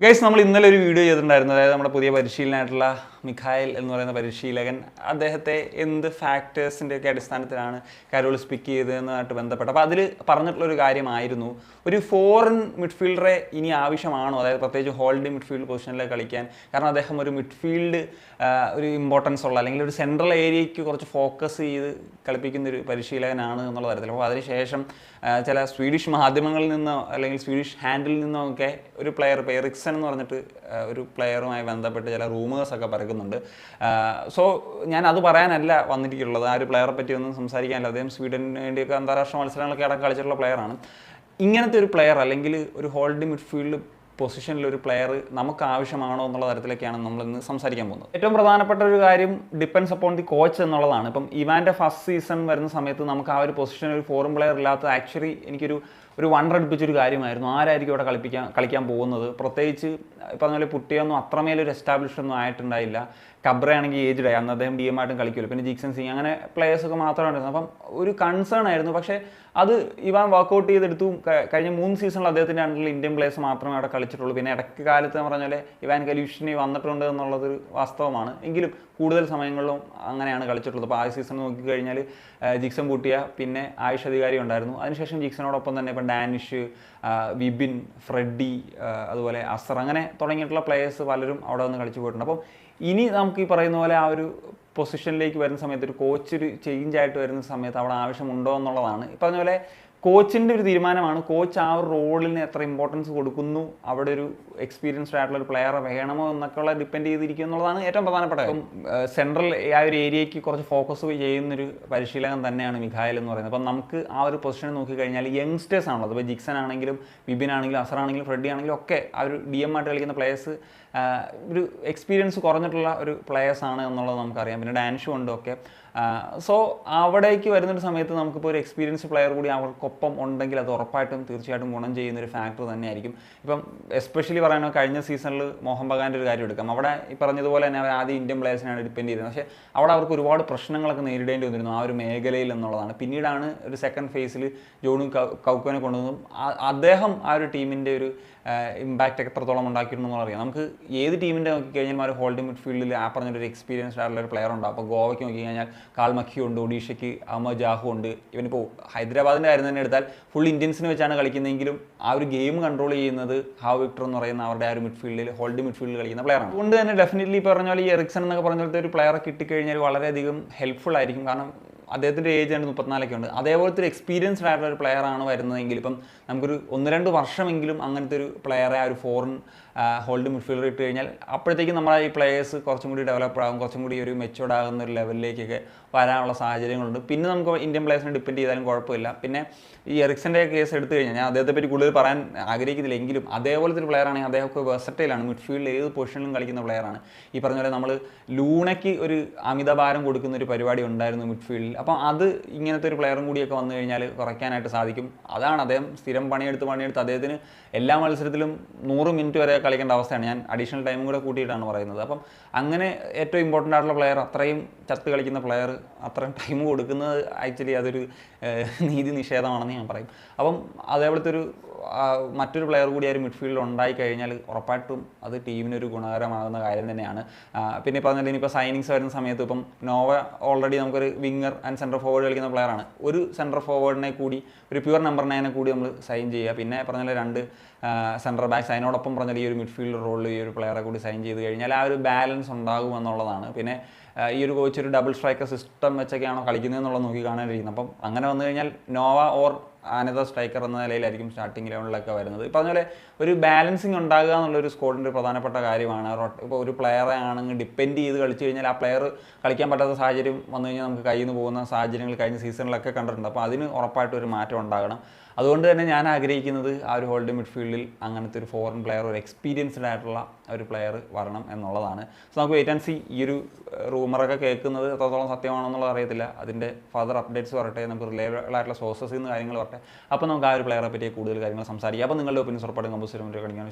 Guys, നമ്മൾ ഇന്നലെ ഒരു വീഡിയോ ചെയ്തിട്ടുണ്ടായിരുന്നു. അതായത് നമ്മുടെ പുതിയ പരിശീലനമായിട്ടുള്ള മിഖായൽ എന്ന് പറയുന്ന പരിശീലകൻ അദ്ദേഹത്തെ എന്ത് ഫാക്ടേഴ്സിൻ്റെയൊക്കെ അടിസ്ഥാനത്തിലാണ് കാരോളിസ് പിക്ക് ചെയ്തതെന്നുമായിട്ട് ബന്ധപ്പെട്ട് അപ്പോൾ അതിൽ പറഞ്ഞിട്ടുള്ളൊരു കാര്യമായിരുന്നു, ഒരു ഫോറിൻ മിഡ്ഫീൽഡറെ ഇനി ആവശ്യമാണോ, അതായത് പ്രത്യേകിച്ച് ഹോൾഡ് മിഡ്ഫീൽഡ് പൊസിഷനിലേക്ക് കളിക്കാൻ. കാരണം അദ്ദേഹം ഒരു മിഡ്ഫീൽഡ് ഒരു ഇമ്പോർട്ടൻസ് ഉള്ള അല്ലെങ്കിൽ ഒരു സെൻട്രൽ ഏരിയയ്ക്ക് കുറച്ച് ഫോക്കസ് ചെയ്ത് കളിപ്പിക്കുന്നൊരു പരിശീലകനാണ് എന്നുള്ള തരത്തിൽ. അപ്പോൾ അതിനുശേഷം ചില സ്വീഡിഷ് മാധ്യമങ്ങളിൽ നിന്നോ അല്ലെങ്കിൽ സ്വീഡിഷ് ഹാൻഡിൽ നിന്നോ ഒക്കെ ഒരു പ്ലെയർ ഇപ്പോൾ എറിക്സൺ എന്ന് പറഞ്ഞിട്ട് ഒരു പ്ലെയറുമായി ബന്ധപ്പെട്ട് ചില റൂമേഴ്സൊക്കെ പരക്കുന്നുണ്ട്. സോ ഞാൻ അത് പറയാനല്ല വന്നിട്ടുള്ളത്, ആ ഒരു പ്ലെയറെ പറ്റി ഒന്നും സംസാരിക്കാനല്ല. അദ്ദേഹം സ്വീഡന് വേണ്ടിയൊക്കെ അന്താരാഷ്ട്ര മത്സരങ്ങളൊക്കെ അടക്കം കളിച്ചിട്ടുള്ള പ്ലെയറാണ്. ഇങ്ങനത്തെ ഒരു പ്ലെയർ അല്ലെങ്കിൽ ഒരു ഹോൾഡ് മിഡ്ഫീൽഡ് പൊസിഷനിലൊരു പ്ലെയർ നമുക്ക് ആവശ്യമാണോ എന്നുള്ള തരത്തിലൊക്കെയാണ് നമ്മളിന്ന് സംസാരിക്കാൻ പോകുന്നത്. ഏറ്റവും പ്രധാനപ്പെട്ട ഒരു കാര്യം ഡിപ്പെൻഡ്സ് അപ്പോൺ ദി കോച്ച് എന്നുള്ളതാണ്. ഇപ്പം ഇവാൻ്റെ ഫസ്റ്റ് സീസൺ വരുന്ന സമയത്ത് നമുക്ക് ആ ഒരു പൊസിഷനിൽ ഒരു ഫോറിൻ പ്ലെയർ ഇല്ലാത്ത ആക്ച്വലി എനിക്കൊരു വണ്ടർ അടുപ്പിച്ചൊരു കാര്യമായിരുന്നു. ആരായിരിക്കും ഇവിടെ കളിക്കാൻ പോകുന്നത്. പ്രത്യേകിച്ച് പറഞ്ഞ പോലെ പുട്ടിയൊന്നും അത്രമേലൊരു എസ്റ്റാബ്ലിഷ്ഡ് ഒന്നും ആയിട്ടുണ്ടായില്ല. കബ്ര ആണെങ്കിൽ ഏജ്ഡ് ആയി, അന്ന് അദ്ദേഹം ഡി എം ആയിട്ടും കളിക്കുമല്ലോ. പിന്നെ ജിക്സൺ സിംഗ് അങ്ങനെ പ്ലേയേഴ്സൊക്കെ മാത്രമാണ് ഉണ്ടായിരുന്നത്. അപ്പം ഒരു കൺസേൺ ആയിരുന്നു. പക്ഷേ അത് ഇവാൻ വർക്കൗട്ട് ചെയ്തെടുത്തു. കഴിഞ്ഞ 3 സീസണിൽ അദ്ദേഹത്തിൻ്റെ അണ്ടറിൽ ഇന്ത്യൻ പ്ലേയേഴ്സ് മാത്രമേ അവിടെ കളിച്ചിട്ടുള്ളൂ. പിന്നെ ഇടയ്ക്ക് കാലത്ത് പറഞ്ഞ പോലെ ഇവാൻ കലൂഷിനി വന്നിട്ടുണ്ട് എന്നുള്ളതൊരു വാസ്തവമാണ്. എങ്കിലും കൂടുതൽ സമയങ്ങളിലും അങ്ങനെയാണ് കളിച്ചിട്ടുള്ളത്. അപ്പോൾ ആ സീസൺ നോക്കിക്കഴിഞ്ഞാൽ ജിക്സൺ പൂട്ടിയ, പിന്നെ ആയുഷ് അധികാരി ഉണ്ടായിരുന്നു. അതിനുശേഷം ജിക്സണോടൊപ്പം തന്നെ ഇപ്പം ഡാനിഷ്, വിപിൻ, ഫ്രെഡി, അതുപോലെ അസർ, അങ്ങനെ തുടങ്ങിയിട്ടുള്ള പ്ലേയേഴ്സ് പലരും അവിടെ വന്ന് കളിച്ചു പോയിട്ടുണ്ട്. അപ്പം ഇനി നമുക്ക് ഈ പറയുന്ന പോലെ ആ ഒരു പൊസിഷനിലേക്ക് വരുന്ന സമയത്ത് ഒരു കോച്ച് ഒരു ചേഞ്ച് ആയിട്ട് വരുന്ന സമയത്ത് അവിടെ ആവശ്യമുണ്ടോ എന്നുള്ളതാണ്. ഈ പറഞ്ഞ പോലെ കോച്ചിൻ്റെ ഒരു തീരുമാനമാണ്. കോച്ച് ആ ഒരു റോളിന് എത്ര ഇമ്പോർട്ടൻസ് കൊടുക്കുന്നു, അവിടെ ഒരു എക്സ്പീരിയൻസ്ഡ് ആയിട്ടുള്ള ഒരു പ്ലെയറെ വേണമോ എന്നൊക്കെയുള്ള ഡിപ്പെൻഡ് ചെയ്തിരിക്കും എന്നുള്ളതാണ് ഏറ്റവും പ്രധാനപ്പെട്ട കാര്യം. സെൻട്രൽ ആ ഒരു ഏരിയയ്ക്ക് കുറച്ച് ഫോക്കസ് ചെയ്യുന്നൊരു പരിശീലകൻ തന്നെയാണ് മിഖായൽ എന്ന് പറയുന്നത്. അപ്പം നമുക്ക് ആ ഒരു പൊസിഷൻ നോക്കിക്കഴിഞ്ഞാൽ യങ്സ്റ്റേഴ്സ് ആണുള്ളത്. ഇപ്പോൾ ജിക്സൺ ആണെങ്കിലും വിപിൻ ആണെങ്കിലും അസർ ആണെങ്കിലും ഫ്രെഡി ആണെങ്കിലും ഒക്കെ ആ ഒരു ഡി എം ആയിട്ട് കളിക്കുന്ന പ്ലേയേഴ്സ് ഒരു എക്സ്പീരിയൻസ് കുറഞ്ഞിട്ടുള്ള ഒരു പ്ലേയേഴ്സാണ് എന്നുള്ളത് നമുക്കറിയാം. പിന്നെ ഡാൻഷും ഉണ്ട് ഒക്കെ. സോ അവിടേക്ക് വരുന്നൊരു സമയത്ത് നമുക്കിപ്പോൾ ഒരു എക്സ്പീരിയൻസ് പ്ലെയർ കൂടി അവർക്കൊപ്പം ഉണ്ടെങ്കിൽ അത് ഉറപ്പായിട്ടും തീർച്ചയായിട്ടും ഗുണം ചെയ്യുന്നൊരു ഫാക്ടർ തന്നെയായിരിക്കും. ഇപ്പം എസ്പെഷ്യലി പറയുന്നത് കഴിഞ്ഞ സീസണിൽ മോഹൻ ബഗാൻ്റെ ഒരു കാര്യം എടുക്കാം. അവിടെ ഈ പറഞ്ഞതുപോലെ തന്നെ അവർ ആദ്യം ഇന്ത്യൻ പ്ലേയേഴ്സിനാണ് ഡിപ്പെൻഡ് ചെയ്തത്. പക്ഷേ അവിടെ അവർക്ക് ഒരുപാട് പ്രശ്നങ്ങളൊക്കെ നേരിടേണ്ടി വന്നിരുന്നു ആ ഒരു മേഖലയിൽ എന്നുള്ളതാണ്. പിന്നീടാണ് ഒരു സെക്കൻഡ് ഫേസിൽ ജോണു കൗക്കോനെ കൊണ്ടുവന്നതും അദ്ദേഹം ആ ഒരു ടീമിൻ്റെ ഒരു ഇമ്പാക്റ്റ് എത്രത്തോളം ഉണ്ടാക്കിയിട്ടുണ്ടെന്ന് അറിയാം. നമുക്ക് ഏത് ടീമിൻ്റെ നോക്കിക്കഴിഞ്ഞാൽ ഒരു ഹോൾഡിംഗ് മിഡ്ഫീൽഡിൽ ആ പറഞ്ഞൊരു എക്സ്പീരിയൻസ്ഡ് ആയിട്ടുള്ള ഒരു പ്ലെയർ ഉണ്ട്. അപ്പോൾ ഗോവയ്ക്ക് നോക്കിക്കഴിഞ്ഞാൽ കാൾ മഖി ഉണ്ട്, ഒഡീഷയ്ക്ക് അഹമ്മദ് ജാഹു ഉണ്ട്. ഇവനിപ്പോൾ ഹൈദരാബാദിൻ്റെ കാര്യം തന്നെ എടുത്താൽ ഫുൾ ഇന്ത്യൻസിന് വെച്ചാണ് കളിക്കുന്നതെങ്കിലും ആ ഒരു ഗെയിം കൺട്രോൾ ചെയ്യുന്നത് ഹാവ് വിക്ടർ എന്ന് പറയുന്ന അവരുടെ ആ ഒരു മിഡ്ഫീൽഡിൽ ഹോൾഡ് മിഡ്ഫീൽഡിൽ കളിക്കുന്ന പ്ലെയറാണ്. അതുകൊണ്ട് തന്നെ ഡെഫിനറ്റ്ലി പറഞ്ഞ പോലെ ഈ എറിക്സൺ എന്നൊക്കെ പറഞ്ഞിട്ട് ഒരു പ്ലെയറെ കിട്ടിക്കഴിഞ്ഞാൽ വളരെയധികം ഹെൽപ്ഫുൾ ആയിരിക്കും. കാരണം അദ്ദേഹത്തിൻ്റെ ഏജ് 34 ഉണ്ട്. അതേപോലത്തെ ഒരു എക്സ്പീരിയൻസ്ഡ് ആയിട്ടുള്ള ഒരു പ്ലെയറാണ് വരുന്നതെങ്കിൽ ഇപ്പം നമുക്കൊരു 1-2 വർഷമെങ്കിലും അങ്ങനത്തെ ഒരു പ്ലെയറെ ആ ഒരു ഫോറിൻ ഹോൾഡ് മിഡ്ഫീൽഡർ ഇട്ട് കഴിഞ്ഞാൽ അപ്പോഴത്തേക്കും നമ്മുടെ ഈ പ്ലെയേഴ്സ് കുറച്ചും കൂടി ഡെവലപ്പ് ആകും, കുറച്ചും കൂടി ഒരു മെച്ചുവർഡ് ആകുന്ന ഒരു ലെവലിലേക്കൊക്കെ വരാനുള്ള സാഹചര്യങ്ങളുണ്ട്. പിന്നെ നമുക്ക് ഇന്ത്യൻ പ്ലെയേഴ്സിനെ ഡിപ്പെൻഡ് ചെയ്താലും കുഴപ്പമില്ല. പിന്നെ ഈ എറിക്സൻ്റെ കേസ് എടുത്തു കഴിഞ്ഞാൽ ഞാൻ അദ്ദേഹത്തെ പറ്റി കൂടുതൽ പറയാൻ ആഗ്രഹിക്കുന്നില്ല, എങ്കിലും അതേപോലത്തെ ഒരു പ്ലെയർ ആണെങ്കിൽ അദ്ദേഹമൊക്കെ വെർസറ്റൈലാണ്. മിഡ്ഫീൽഡിൽ ഏത് പൊസിഷനിലും കളിക്കുന്ന പ്ലെയറാണ്. ഈ പറഞ്ഞ പോലെ നമ്മൾ ലൂണയ്ക്ക് ഒരു അമിതഭാരം കൊടുക്കുന്ന ഒരു പരിപാടി ഉണ്ടായിരുന്നു മിഡ്ഫീൽഡിൽ. അപ്പം അത് ഇങ്ങനത്തെ ഒരു പ്ലെയറും കൂടിയൊക്കെ വന്നു കഴിഞ്ഞാൽ കുറയ്ക്കാനായിട്ട് സാധിക്കും. അതാണ് അദ്ദേഹം സ്ഥിരം പണിയെടുത്ത് അദ്ദേഹത്തിന് എല്ലാ മത്സരത്തിലും 100 മിനിറ്റ് വരെ കളിക്കേണ്ട അവസ്ഥയാണ്. ഞാൻ അഡീഷണൽ ടൈമും കൂടെ കൂട്ടിയിട്ടാണ് പറയുന്നത്. അപ്പം അങ്ങനെ ഏറ്റവും ഇമ്പോർട്ടൻ്റ് ആയിട്ടുള്ള പ്ലെയർ, അത്രയും ചത്ത് കളിക്കുന്ന പ്ലെയർ അത്രയും ടൈം കൊടുക്കുന്നത് ആക്ച്വലി അതൊരു നീതി നിഷേധമാണെന്ന് ഞാൻ പറയും. അപ്പം അതേപോലത്തെ ഒരു മറ്റൊരു പ്ലെയർ കൂടി ആ ഒരു മിഡ്ഫീൽഡിൽ ഉണ്ടായിക്കഴിഞ്ഞാൽ ഉറപ്പായിട്ടും അത് ടീമിനൊരു ഗുണകരമാകുന്ന കാര്യം തന്നെയാണ്. പിന്നെ പറഞ്ഞാൽ ഇനിയിപ്പോൾ സൈനിങ്സ് വരുന്ന സമയത്ത് ഇപ്പം നോവ ഓൾറെഡി നമുക്കൊരു വിങ്ങർ ആൻഡ് സെൻറ്റർ ഫോർവേഡ് കളിക്കുന്ന പ്ലെയറാണ്. ഒരു സെൻറ്റർ ഫോർവേഡിനെ കൂടി ഒരു പ്യുവർ നമ്പർ 9 കൂടി നമ്മൾ സൈൻ ചെയ്യുക. പിന്നെ പറഞ്ഞാൽ 2 സെൻറ്റർ ബാക്സ്, അതിനോടൊപ്പം പറഞ്ഞാൽ ഈ ഒരു മിഡ്ഫീൽഡ് റോളിൽ ഈ ഒരു പ്ലെയറെ കൂടി സൈൻ ചെയ്ത് കഴിഞ്ഞാൽ ആ ഒരു ബാലൻസ് ഉണ്ടാകും എന്നുള്ളതാണ്. പിന്നെ ഈ ഒരു കോച്ച് ഒരു ഡബിൾ സ്ട്രൈക്കർ സിസ്റ്റം വെച്ചൊക്കെയാണോ കളിക്കുന്നതെന്നുള്ളത് നോക്കി കാണാനിരിക്കുന്നത്. അപ്പം അങ്ങനെ വന്നു കഴിഞ്ഞാൽ നോവ ഓർ അനദർ സ്ട്രൈക്കർ എന്ന നിലയിലായിരിക്കും സ്റ്റാർട്ടിംഗ് ലെവലിലൊക്കെ വരുന്നത്. ഇപ്പോൾ പറഞ്ഞ പോലെ ഒരു ബാലൻസിങ് ഉണ്ടാകുക എന്നുള്ളൊരു സ്കോഡിൻ്റെ ഒരു പ്രധാനപ്പെട്ട കാര്യമാണ്. ഇപ്പോൾ ഒരു പ്ലെയറെ ആണെങ്കിൽ ഡിപ്പെൻഡ് ചെയ്ത് കളിച്ചു കഴിഞ്ഞാൽ ആ പ്ലെയർ കളിക്കാൻ പറ്റാത്ത സാഹചര്യം വന്നു കഴിഞ്ഞാൽ നമുക്ക് കയ്യിൽ നിന്ന് പോകുന്ന സാഹചര്യങ്ങൾ കഴിഞ്ഞ സീസണിലൊക്കെ കണ്ടിട്ടുണ്ട്. അപ്പോൾ അതിന് ഉറപ്പായിട്ടും ഒരു മാറ്റം ഉണ്ടാകണം. അതുകൊണ്ട് തന്നെ ഞാൻ ആഗ്രഹിക്കുന്നത് ആ ഒരു ഹോൾഡ് മിഡ്ഫീൽഡിൽ അങ്ങനത്തെ ഒരു ഫോറിൻ പ്ലെയർ, ഒരു എക്സ്പീരിയൻസ്ഡ് ആയിട്ടുള്ള ഒരു പ്ലെയർ വരണം എന്നുള്ളതാണ്. സോ നമുക്ക് വെയിറ്റ് ആൻഡ് സീ. ഈ ഒരു റൂമറൊക്കെ കേൾക്കുന്നത് എത്രത്തോളം സത്യമാണോ എന്നുള്ളത് അറിയത്തില്ല. അതിൻ്റെ ഫർദർ അപ്ഡേറ്റ്സ് വരട്ടെ, നമുക്ക് റിലേബിൾ ആയിട്ടുള്ള സോഴ്സസിൽ നിന്ന് കാര്യങ്ങൾ വരട്ടെ. അപ്പോൾ നമുക്ക് ആ ഒരു പ്ലെയറെ പറ്റി കൂടുതൽ കാര്യങ്ങൾ സംസാരിക്കാം. അപ്പോൾ നിങ്ങളുടെ ഒപ്പീനിയൻസ് ഉറപ്പായിട്ടും കമ്പോസ് കളിക്കാൻ